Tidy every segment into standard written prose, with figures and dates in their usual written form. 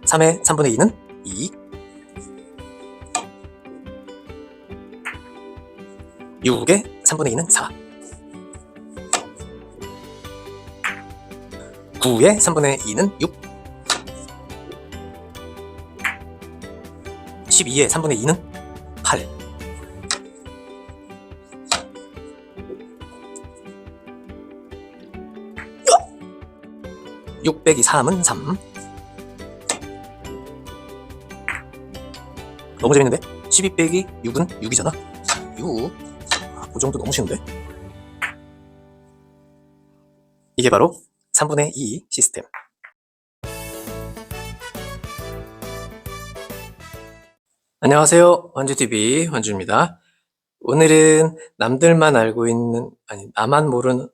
3의 3분의 2는 2. 6의 3분의 2는 4. 9의 3분의 2는 6. 12의 3분의 2는 8. 6 빼기 3은 3. 너무 재밌는데? 12 빼기 6은 6이잖아. 6. 그 정도 너무 쉬운데? 이게 바로 3분의 2 시스템. 안녕하세요. 환주TV 환주입니다. 오늘은 남들만 알고 있는, 아니, 나만 모르는,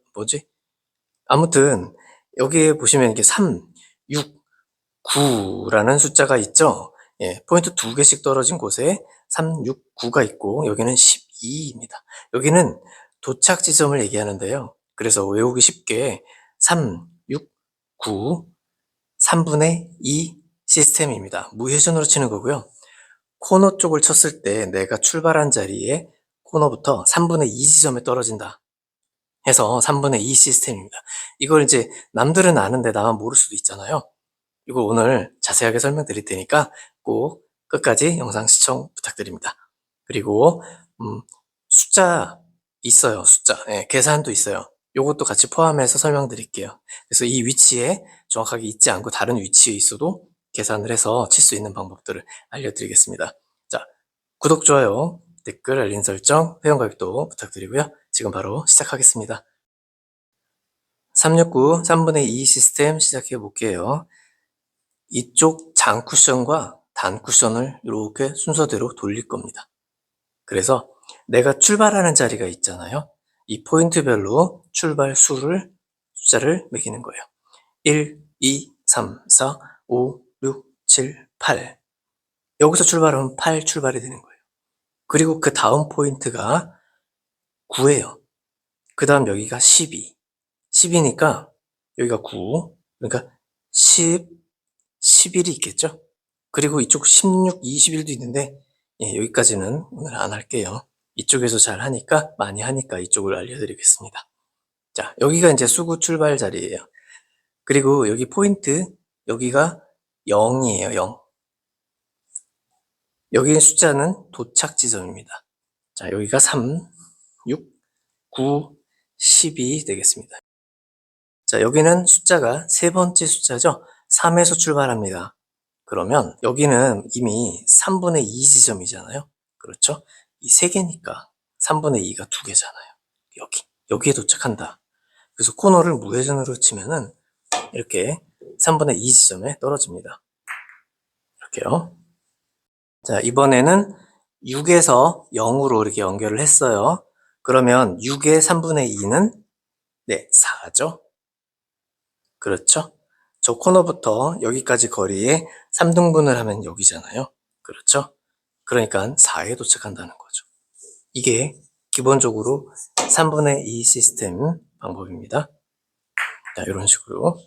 아무튼, 여기에 보시면 이게 3, 6, 9라는 숫자가 있죠. 예, 포인트 2개씩 떨어진 곳에 3, 6, 9가 있고, 여기는 12입니다. 여기는 도착 지점을 얘기하는데요. 그래서 외우기 쉽게 3, 6, 9, 3분의 2 시스템입니다. 무회전으로 치는 거고요. 코너 쪽을 쳤을 때 내가 출발한 자리에 코너부터 3분의 2 지점에 떨어진다 해서 3분의 2 시스템입니다. 이걸 이제 남들은 아는데 나만 모를 수도 있잖아요. 이거 오늘 자세하게 설명드릴 테니까 꼭 끝까지 영상 시청 부탁드립니다. 그리고 숫자 있어요. 숫자. 예, 계산도 있어요. 요것도 같이 포함해서 설명드릴게요. 그래서 이 위치에 정확하게 있지 않고 다른 위치에 있어도 계산을 해서 칠 수 있는 방법들을 알려드리겠습니다. 자, 구독, 좋아요, 댓글, 알림 설정, 회원가입도 부탁드리고요. 지금 바로 시작하겠습니다. 369 3분의 2 시스템 시작해 볼게요. 이쪽 장 쿠션과 단 쿠션을 이렇게 순서대로 돌릴 겁니다. 그래서 내가 출발하는 자리가 있잖아요. 이 포인트별로 출발 숫자를 매기는 거예요. 1, 2, 3, 4, 5, 6, 7, 8. 여기서 출발하면 8 출발이 되는 거예요. 그리고 그 다음 포인트가 9예요. 그 다음 여기가 12. 10이니까 여기가 9. 그러니까 10, 11이 있겠죠? 그리고 이쪽 16, 21도 있는데 예, 여기까지는 오늘 안 할게요. 이쪽에서 잘 하니까, 많이 하니까 이쪽을 알려드리겠습니다. 자, 여기가 이제 수구 출발 자리예요. 그리고 여기 포인트, 여기가 0이에요, 0. 여기 숫자는 도착 지점입니다. 자, 여기가 3, 6, 9, 12 되겠습니다. 자, 여기는 숫자가 세 번째 숫자죠. 3에서 출발합니다. 그러면 여기는 이미 3분의 2 지점이잖아요. 그렇죠? 이 3개니까 3분의 2가 2개잖아요. 여기에 도착한다. 그래서 코너를 무회전으로 치면은 이렇게 3분의 2 지점에 떨어집니다. 이렇게요. 자, 이번에는 6에서 0으로 이렇게 연결을 했어요. 그러면 6의 3분의 2는 네, 4죠. 그렇죠? 저 코너부터 여기까지 거리에 3등분을 하면 여기잖아요. 그렇죠? 그러니까 4에 도착한다는 거죠. 이게 기본적으로 3분의 2 시스템 방법입니다. 자, 이런 식으로.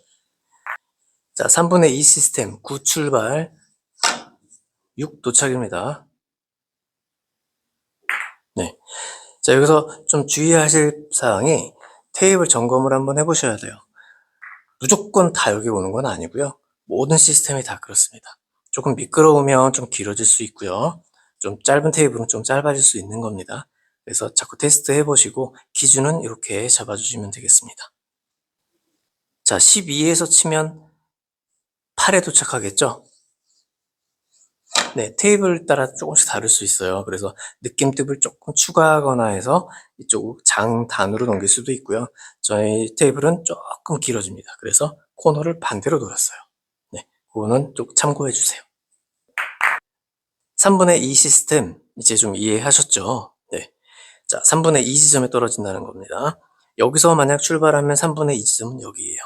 자, 3분의 2 시스템 9 출발, 6 도착입니다. 네. 자, 여기서 좀 주의하실 사항이 테이블 점검을 한번 해보셔야 돼요. 무조건 다 여기 오는 건 아니고요. 모든 시스템이 다 그렇습니다. 조금 미끄러우면 좀 길어질 수 있고요. 좀 짧은 테이블은 좀 짧아질 수 있는 겁니다. 그래서 자꾸 테스트 해보시고 기준은 이렇게 잡아주시면 되겠습니다. 자, 12에서 치면 8에 도착하겠죠? 네, 테이블 따라 조금씩 다를 수 있어요. 그래서 느낌팁을 조금 추가하거나 해서 이쪽 장단으로 넘길 수도 있고요. 저희 테이블은 조금 길어집니다. 그래서 코너를 반대로 돌았어요. 네, 그거는 좀 참고해 주세요. 3분의 2 시스템 이제 좀 이해하셨죠? 네. 자, 3분의 2 지점에 떨어진다는 겁니다. 여기서 만약 출발하면 3분의 2 지점은 여기예요.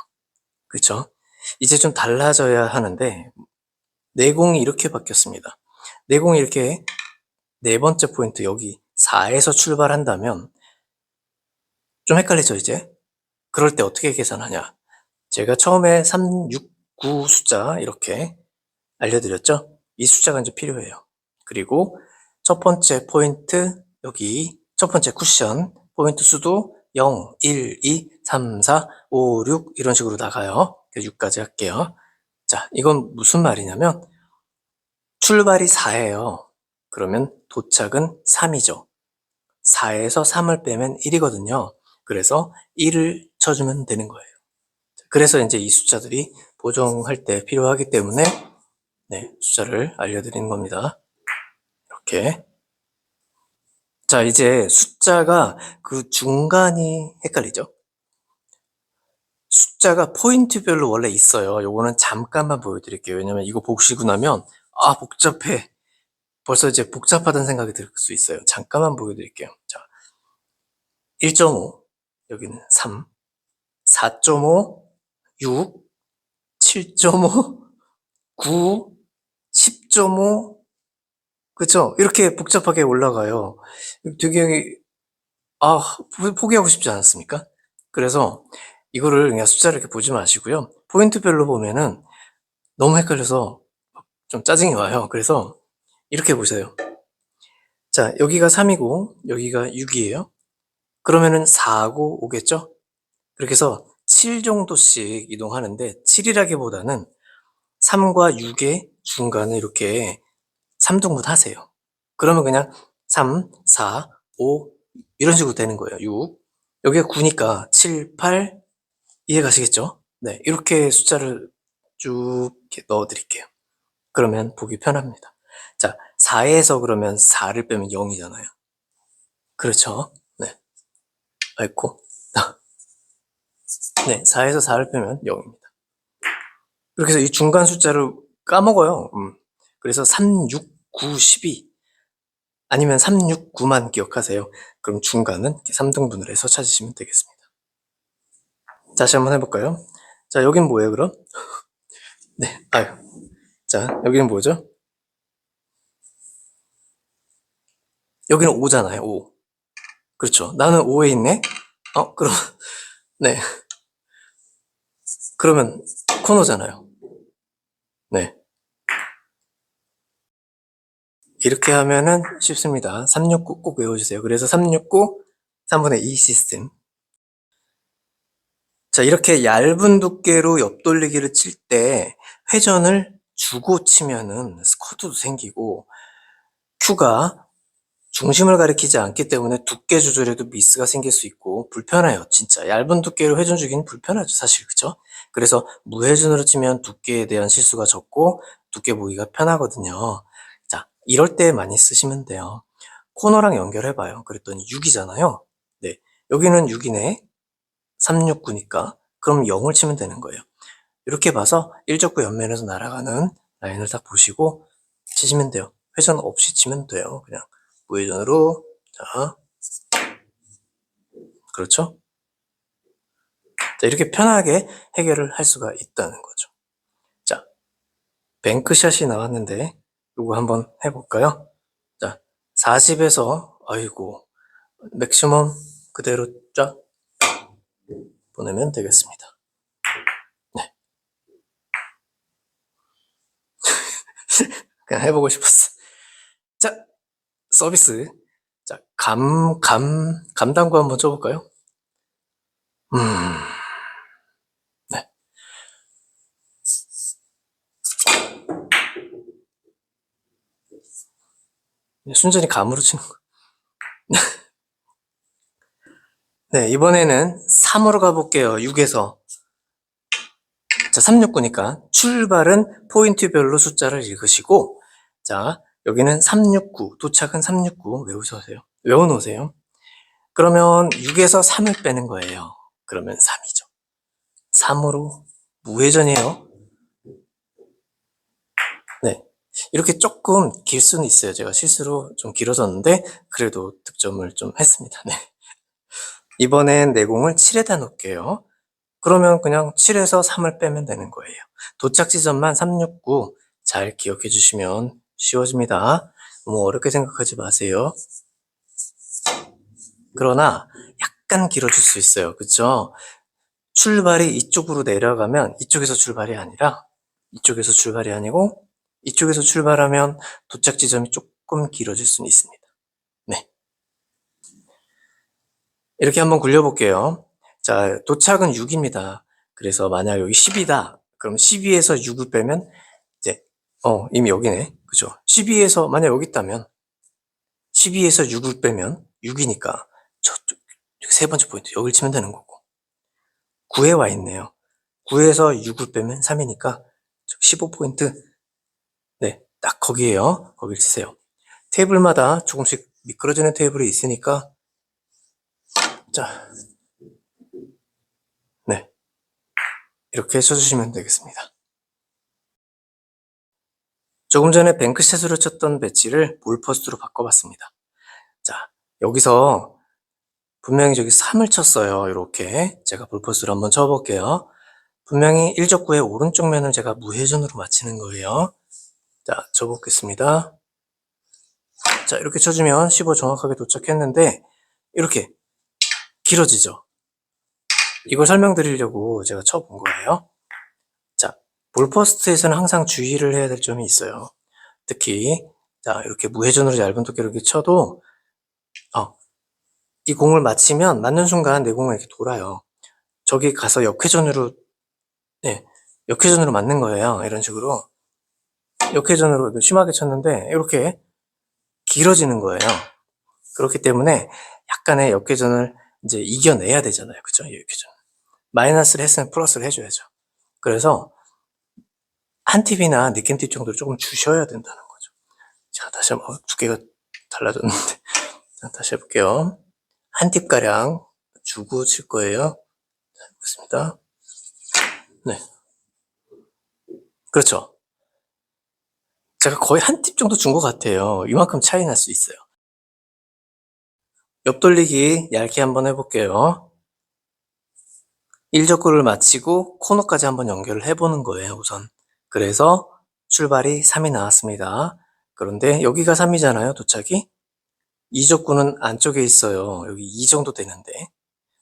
그렇죠? 이제 좀 달라져야 하는데 내공이 이렇게 바뀌었습니다. 내공이 이렇게 네 번째 포인트 여기 4에서 출발한다면 좀 헷갈리죠 이제? 그럴 때 어떻게 계산하냐? 제가 처음에 3, 6, 9 숫자 이렇게 알려드렸죠? 이 숫자가 이제 필요해요. 그리고 첫 번째 포인트, 여기 첫 번째 쿠션 포인트 수도 0, 1, 2, 3, 4, 5, 6 이런 식으로 나가요. 6까지 할게요. 자, 이건 무슨 말이냐면 출발이 4예요. 그러면 도착은 3이죠. 4에서 3을 빼면 1이거든요. 그래서 1을 쳐주면 되는 거예요. 그래서 이제 이 숫자들이 보정할 때 필요하기 때문에 네, 숫자를 알려드리는 겁니다. 이렇게. 자, 이제 숫자가 그 중간이 헷갈리죠? 숫자가 포인트별로 원래 있어요. 요거는 잠깐만 보여드릴게요. 왜냐면 이거 보시고 나면 아, 복잡해. 벌써 이제 복잡하다는 생각이 들 수 있어요. 잠깐만 보여드릴게요. 자, 1.5, 여기는 3, 4.5, 6, 7.5, 9, 10.5, 그쵸? 이렇게 복잡하게 올라가요. 되게, 아, 포기하고 싶지 않았습니까? 그래서 이거를 그냥 숫자를 이렇게 보지 마시고요. 포인트별로 보면은 너무 헷갈려서 좀 짜증이 와요. 그래서 이렇게 보세요. 자, 여기가 3이고, 여기가 6이에요. 그러면은 4고 5겠죠? 그렇게 해서 7 정도씩 이동하는데, 7이라기보다는 3과 6의 중간을 이렇게 3등분 하세요. 그러면 그냥 3, 4, 5 이런 식으로 되는 거예요. 6. 여기가 9니까 7, 8 이해 가시겠죠? 네, 이렇게 숫자를 쭉 이렇게 넣어 드릴게요. 그러면 보기 편합니다. 자, 4에서 그러면 4를 빼면 0이잖아요. 그렇죠? 네. 아이고. 네, 4에서 4를 빼면 0입니다. 그렇게 해서 이 중간 숫자를 까먹어요. 그래서 3, 6, 9, 12 아니면 3, 6, 9만 기억하세요. 그럼 중간은 3등분을 해서 찾으시면 되겠습니다. 다시 한번 해볼까요? 자, 여긴 뭐예요, 그럼? 네, 아유. 자, 여기는 뭐죠? 여기는 5잖아요, 5. 그렇죠. 나는 5에 있네? 그럼, 네. 그러면 코너잖아요. 네. 이렇게 하면은 쉽습니다. 369 꼭 외워주세요. 그래서 369, 3분의 2 시스템. 자, 이렇게 얇은 두께로 옆돌리기를 칠 때 회전을 주고 치면은 스쿼트도 생기고 큐가 중심을 가리키지 않기 때문에 두께 조절에도 미스가 생길 수 있고 불편해요. 진짜 얇은 두께로 회전 주기는 불편하죠, 사실. 그죠? 그래서 무회전으로 치면 두께에 대한 실수가 적고 두께 보기가 편하거든요. 자, 이럴 때 많이 쓰시면 돼요. 코너랑 연결해봐요. 그랬더니 6이잖아요. 네, 여기는 6이네. 369니까 그럼 0을 치면 되는 거예요. 이렇게 봐서 일적구 옆면에서 날아가는 라인을 딱 보시고 치시면 돼요. 회전 없이 치면 돼요. 그냥 무회전으로. 자, 그렇죠? 자, 이렇게 편하게 해결을 할 수가 있다는 거죠. 자, 뱅크샷이 나왔는데 이거 한번 해볼까요? 자, 40에서 아이고 맥시멈 그대로 쫙 보내면 되겠습니다. 네, 그냥 해보고 싶었어. 자, 서비스. 자, 감당구 한번 쳐볼까요? 네. 순전히 감으로 치는 거. 네, 이번에는 3으로 가볼게요. 6에서. 자, 369니까 출발은 포인트별로 숫자를 읽으시고, 자, 여기는 369, 도착은 369 외워놓으세요. 그러면 6에서 3을 빼는 거예요. 그러면 3이죠. 3으로 무회전이에요. 네. 이렇게 조금 길 수는 있어요. 제가 실수로 좀 길어졌는데, 그래도 득점을 좀 했습니다. 네. 이번엔 내공을 7에다 놓을게요. 그러면 그냥 7에서 3을 빼면 되는 거예요. 도착 지점만 369 잘 기억해 주시면 쉬워집니다. 너무 어렵게 생각하지 마세요. 그러나 약간 길어질 수 있어요. 그쵸? 출발이 이쪽으로 내려가면 이쪽에서 출발이 아니라 이쪽에서 출발이 아니고 이쪽에서 출발하면 도착 지점이 조금 길어질 수는 있습니다. 네. 이렇게 한번 굴려볼게요. 자, 도착은 6입니다. 그래서 만약 여기 10이다. 그럼 12에서 6을 빼면 이제 이미 여기네. 그죠? 12에서 만약 여기 있다면 12에서 6을 빼면 6이니까 저쪽 세 번째 포인트 여기를 치면 되는 거고 9에 와 있네요. 9에서 6을 빼면 3이니까 15포인트 네, 딱 거기에요. 거길 치세요. 테이블마다 조금씩 미끄러지는 테이블이 있으니까 자, 네, 이렇게 쳐주시면 되겠습니다. 조금 전에 뱅크샷으로 쳤던 배치를 볼퍼스트로 바꿔봤습니다. 자, 여기서 분명히 저기 3을 쳤어요. 이렇게 제가 볼퍼스트로 한번 쳐볼게요. 분명히 1적구의 오른쪽 면을 제가 무회전으로 맞히는 거예요. 자, 쳐보겠습니다. 자, 이렇게 쳐주면 15 정확하게 도착했는데 이렇게 길어지죠. 이걸 설명드리려고 제가 쳐본 거예요. 자, 볼퍼스트에서는 항상 주의를 해야 될 점이 있어요. 특히 자, 이렇게 무회전으로 얇은 두께로 이렇게 쳐도 이 공을 맞히면 맞는 순간 내 공은 이렇게 돌아요. 저기 가서 역회전으로 네, 역회전으로 맞는 거예요. 이런 식으로 역회전으로 심하게 쳤는데 이렇게 길어지는 거예요. 그렇기 때문에 약간의 역회전을 이제 이겨내야 되잖아요. 그죠? 역회전. 마이너스를 했으면 플러스를 해줘야죠. 그래서 한 팁이나 느낌 팁 정도를 조금 주셔야 된다는 거죠. 자, 다시 한번 두께가 달라졌는데 자, 다시 해볼게요. 한 팁가량 주고 칠 거예요. 자, 해보겠습니다. 네. 그렇죠. 제가 거의 한 팁 정도 준 것 같아요. 이만큼 차이 날 수 있어요. 옆 돌리기 얇게 한번 해볼게요. 1적구를 마치고 코너까지 한번 연결을 해보는 거예요, 우선. 그래서 출발이 3이 나왔습니다. 그런데 여기가 3이잖아요, 도착이. 2적구는 안쪽에 있어요. 여기 2 정도 되는데.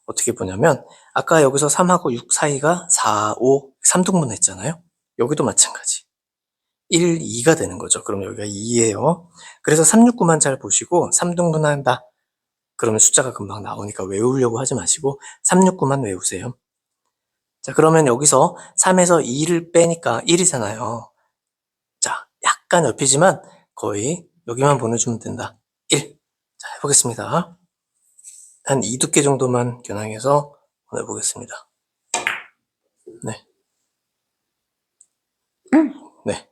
어떻게 보냐면 아까 여기서 3하고 6 사이가 4, 5, 3등분 했잖아요. 여기도 마찬가지. 1, 2가 되는 거죠. 그럼 여기가 2예요. 그래서 369만 잘 보시고 3등분 한다. 그러면 숫자가 금방 나오니까 외우려고 하지 마시고 369만 외우세요. 자, 그러면 여기서 3에서 2를 빼니까 1이잖아요. 자, 약간 옆이지만 거의 여기만 보내주면 된다. 1. 자, 해보겠습니다. 한 2두께 정도만 겨냥해서 보내보겠습니다. 네. 네.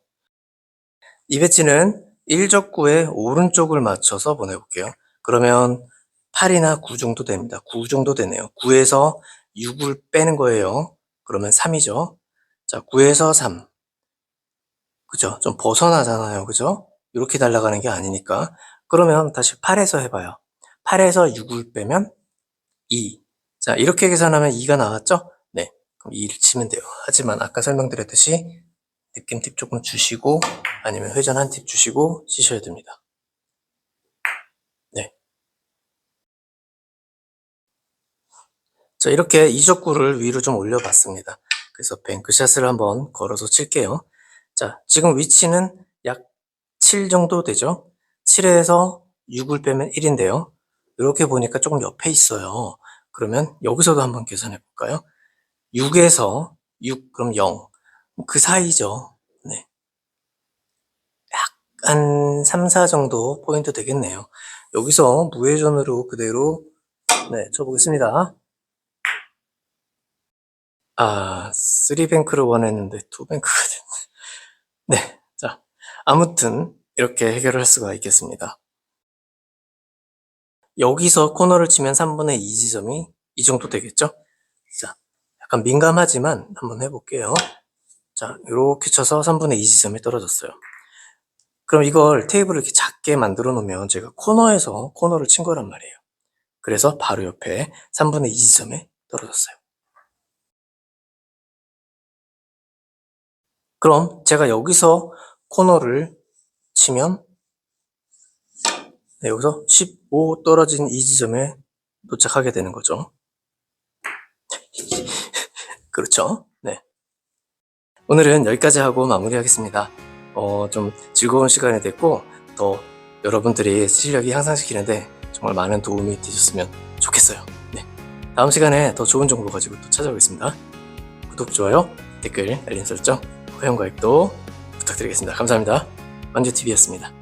이 배치는 1적구의 오른쪽을 맞춰서 보내볼게요. 그러면 8이나 9 정도 됩니다. 9 정도 되네요. 9에서 6을 빼는 거예요. 그러면 3이죠. 자, 9에서 3. 그죠? 좀 벗어나잖아요. 그죠? 이렇게 날아가는 게 아니니까. 그러면 다시 8에서 해봐요. 8에서 6을 빼면 2. 자, 이렇게 계산하면 2가 나왔죠? 네. 그럼 2를 치면 돼요. 하지만 아까 설명드렸듯이 느낌 팁 조금 주시고 아니면 회전 한 팁 주시고 치셔야 됩니다. 네. 자, 이렇게 이적구를 위로 좀 올려봤습니다. 그래서 뱅크샷을 한번 걸어서 칠게요. 자, 지금 위치는 약 7 정도 되죠? 7에서 6을 빼면 1인데요. 이렇게 보니까 조금 옆에 있어요. 그러면 여기서도 한번 계산해 볼까요? 6에서 6, 그럼 0. 그 사이죠. 네. 한 3, 4 정도 포인트 되겠네요. 여기서 무회전으로 그대로 네, 쳐보겠습니다. 3뱅크를 원했는데 2뱅크가 됐네. 네, 자, 아무튼 이렇게 해결을 할 수가 있겠습니다. 여기서 코너를 치면 3분의 2 지점이 이 정도 되겠죠? 자, 약간 민감하지만 한번 해볼게요. 자, 이렇게 쳐서 3분의 2 지점이 떨어졌어요. 그럼 이걸 테이블을 이렇게 작게 만들어 놓으면 제가 코너에서 코너를 친 거란 말이에요. 그래서 바로 옆에 3분의 2 지점에 떨어졌어요. 그럼 제가 여기서 코너를 치면 네, 여기서 15 떨어진 이 지점에 도착하게 되는 거죠. 그렇죠? 네. 오늘은 여기까지 하고 마무리하겠습니다. 좀 즐거운 시간이 됐고, 더 여러분들이 실력이 향상시키는데 정말 많은 도움이 되셨으면 좋겠어요. 네. 다음 시간에 더 좋은 정보 가지고 또 찾아오겠습니다. 구독, 좋아요, 댓글, 알림 설정, 회원 가입도 부탁드리겠습니다. 감사합니다. 만주TV였습니다.